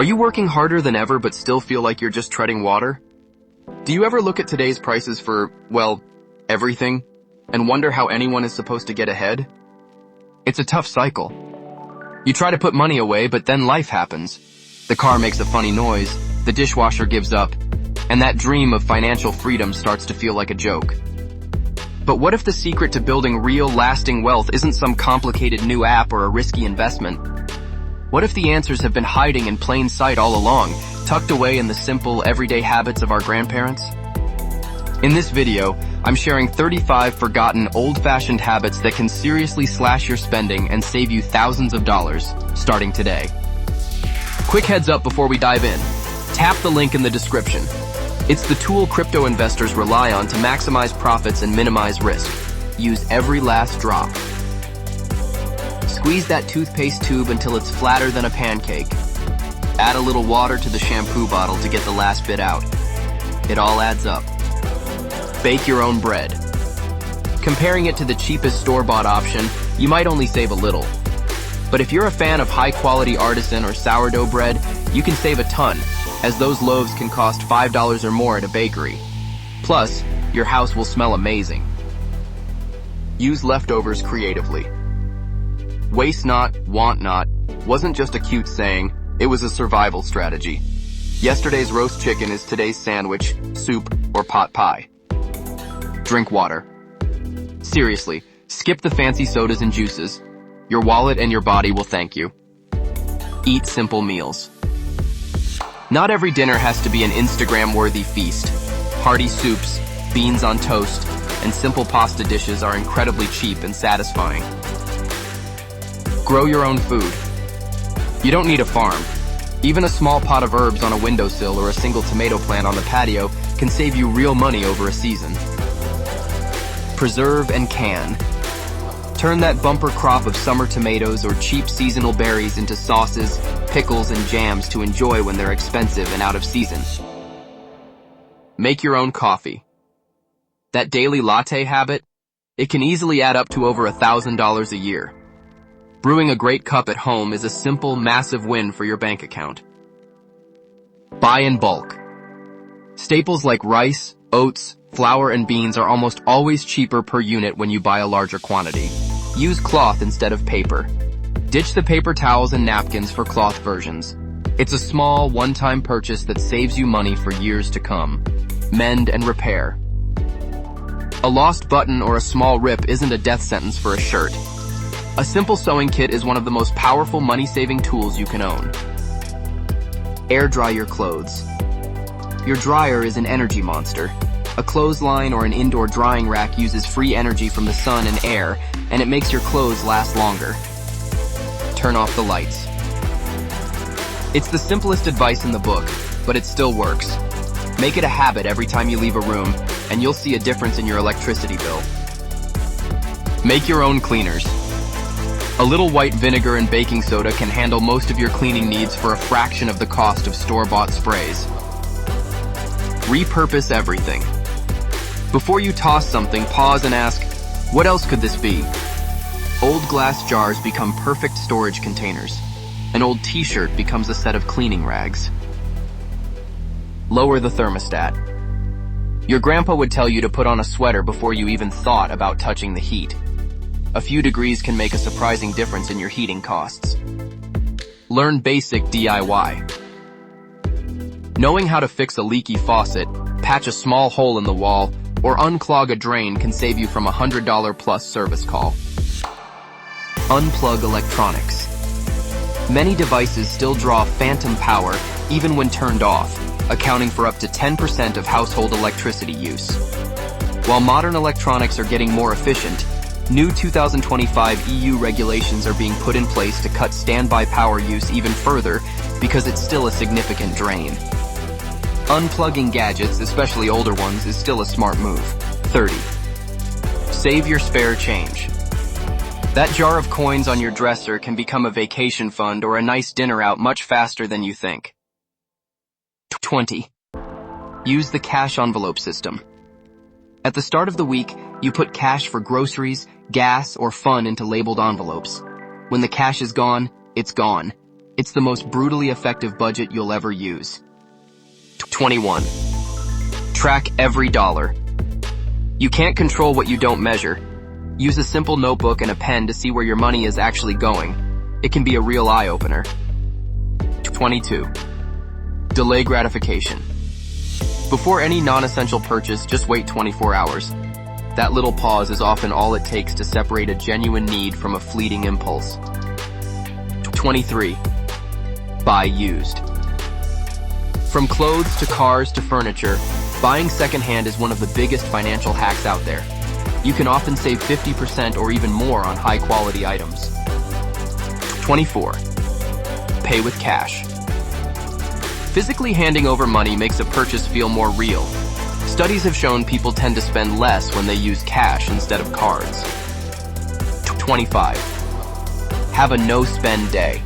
Are you working harder than ever but still feel like you're just treading water? Do you ever look at today's prices for, well, everything, and wonder how anyone is supposed to get ahead? It's a tough cycle. You try to put money away, but then life happens. The car makes a funny noise, the dishwasher gives up, and that dream of financial freedom starts to feel like a joke. But what if the secret to building real, lasting wealth isn't some complicated new app or a risky investment? What if the answers have been hiding in plain sight all along, tucked away in the simple, everyday habits of our grandparents? In this video, I'm sharing 35 forgotten, old-fashioned habits that can seriously slash your spending and save you thousands of dollars, starting today. Quick heads up before we dive in. Tap the link in the description. It's the tool crypto investors rely on to maximize profits and minimize risk. Use every last drop. Squeeze that toothpaste tube until it's flatter than a pancake. Add a little water to the shampoo bottle to get the last bit out. It all adds up. Bake your own bread. Comparing it to the cheapest store-bought option, you might only save a little. But if you're a fan of high-quality artisan or sourdough bread, you can save a ton, as those loaves can cost $5 or more at a bakery. Plus, your house will smell amazing. Use leftovers creatively. Waste not, want not wasn't just a cute saying, it was a survival strategy. Yesterday's roast chicken is today's sandwich, soup, or pot pie. Drink water. Seriously, skip the fancy sodas and juices. Your wallet and your body will thank you. Eat simple meals. Not every dinner has to be an Instagram-worthy feast. Hearty soups, beans on toast, and simple pasta dishes are incredibly cheap and satisfying. Grow your own food. You don't need a farm. Even a small pot of herbs on a windowsill or a single tomato plant on the patio can save you real money over a season. Preserve and can. Turn that bumper crop of summer tomatoes or cheap seasonal berries into sauces, pickles, and jams to enjoy when they're expensive and out of season. Make your own coffee. That daily latte habit? It can easily add up to over $1,000 a year. Brewing a great cup at home is a simple, massive win for your bank account. Buy in bulk. Staples like rice, oats, flour, and beans are almost always cheaper per unit when you buy a larger quantity. Use cloth instead of paper. Ditch the paper towels and napkins for cloth versions. It's a small, one-time purchase that saves you money for years to come. Mend and repair. A lost button or a small rip isn't a death sentence for a shirt. A simple sewing kit is one of the most powerful money-saving tools you can own. Air dry your clothes. Your dryer is an energy monster. A clothesline or an indoor drying rack uses free energy from the sun and air, and it makes your clothes last longer. Turn off the lights. It's the simplest advice in the book, but it still works. Make it a habit every time you leave a room, and you'll see a difference in your electricity bill. Make your own cleaners. A little white vinegar and baking soda can handle most of your cleaning needs for a fraction of the cost of store-bought sprays. Repurpose everything. Before you toss something, pause and ask, what else could this be? Old glass jars become perfect storage containers. An old t-shirt becomes a set of cleaning rags. Lower the thermostat. Your grandpa would tell you to put on a sweater before you even thought about touching the heat. A few degrees can make a surprising difference in your heating costs. Learn basic DIY. Knowing how to fix a leaky faucet, patch a small hole in the wall, or unclog a drain can save you from a $100 plus service call. Unplug electronics. Many devices still draw phantom power even when turned off, accounting for up to 10% of household electricity use. While modern electronics are getting more efficient, new 2025 EU regulations are being put in place to cut standby power use even further because it's still a significant drain. Unplugging gadgets, especially older ones, is still a smart move. 30. Save your spare change. That jar of coins on your dresser can become a vacation fund or a nice dinner out much faster than you think. 20. Use the cash envelope system. At the start of the week, you put cash for groceries, gas, or fun into labeled envelopes. When the cash is gone, it's gone. It's the most brutally effective budget you'll ever use. 21. Track every dollar. You can't control what you don't measure. Use a simple notebook and a pen to see where your money is actually going. It can be a real eye-opener. 22. Delay gratification. Before any non-essential purchase, just wait 24 hours. That little pause is often all it takes to separate a genuine need from a fleeting impulse. 23. Buy used. From clothes to cars to furniture, buying secondhand is one of the biggest financial hacks out there. You can often save 50% or even more on high-quality items. 24. Pay with cash. Physically handing over money makes a purchase feel more real. Studies have shown people tend to spend less when they use cash instead of cards. 25. Have a no-spend day.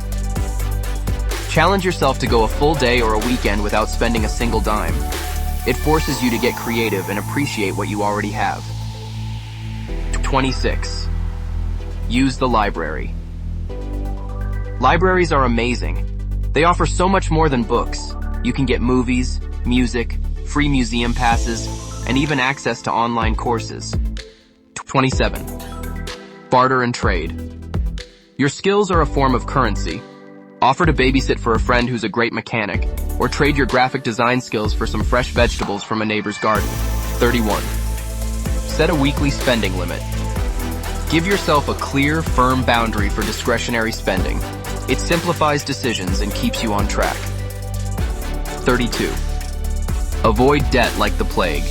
Challenge yourself to go a full day or a weekend without spending a single dime. It forces you to get creative and appreciate what you already have. 26. Use the library. Libraries are amazing. They offer so much more than books. You can get movies, music, free museum passes, and even access to online courses. 27. Barter and trade. Your skills are a form of currency. Offer to babysit for a friend who's a great mechanic, or trade your graphic design skills for some fresh vegetables from a neighbor's garden. 31. Set a weekly spending limit. Give yourself a clear, firm boundary for discretionary spending. It simplifies decisions and keeps you on track. 32. Avoid debt like the plague.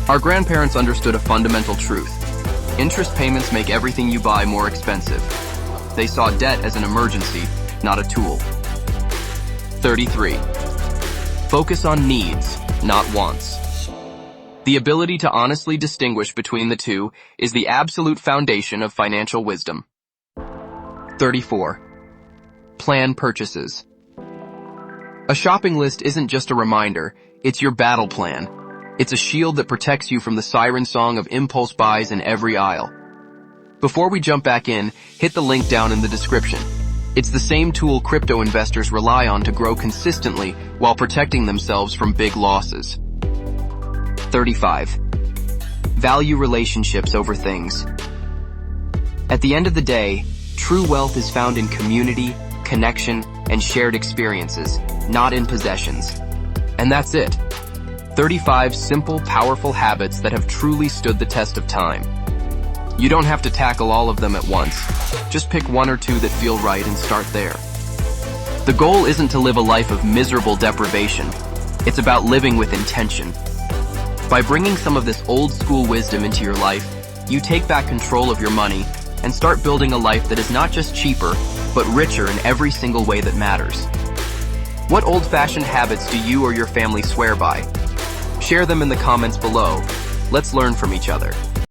Our grandparents understood a fundamental truth. Interest payments make everything you buy more expensive. They saw debt as an emergency, not a tool. 33. Focus on needs, not wants. The ability to honestly distinguish between the two is the absolute foundation of financial wisdom. 34. Plan purchases. A shopping list isn't just a reminder, it's your battle plan. It's a shield that protects you from the siren song of impulse buys in every aisle. Before we jump back in, hit the link down in the description. It's the same tool crypto investors rely on to grow consistently while protecting themselves from big losses. 35. Value relationships over things. At the end of the day, true wealth is found in community, connection, and shared experiences, not in possessions. And that's it. 35 simple, powerful habits that have truly stood the test of time. You don't have to tackle all of them at once. Just pick one or two that feel right and start there. The goal isn't to live a life of miserable deprivation. It's about living with intention. By bringing some of this old school wisdom into your life, you take back control of your money and start building a life that is not just cheaper, but richer in every single way that matters. What old-fashioned habits do you or your family swear by? Share them in the comments below. Let's learn from each other.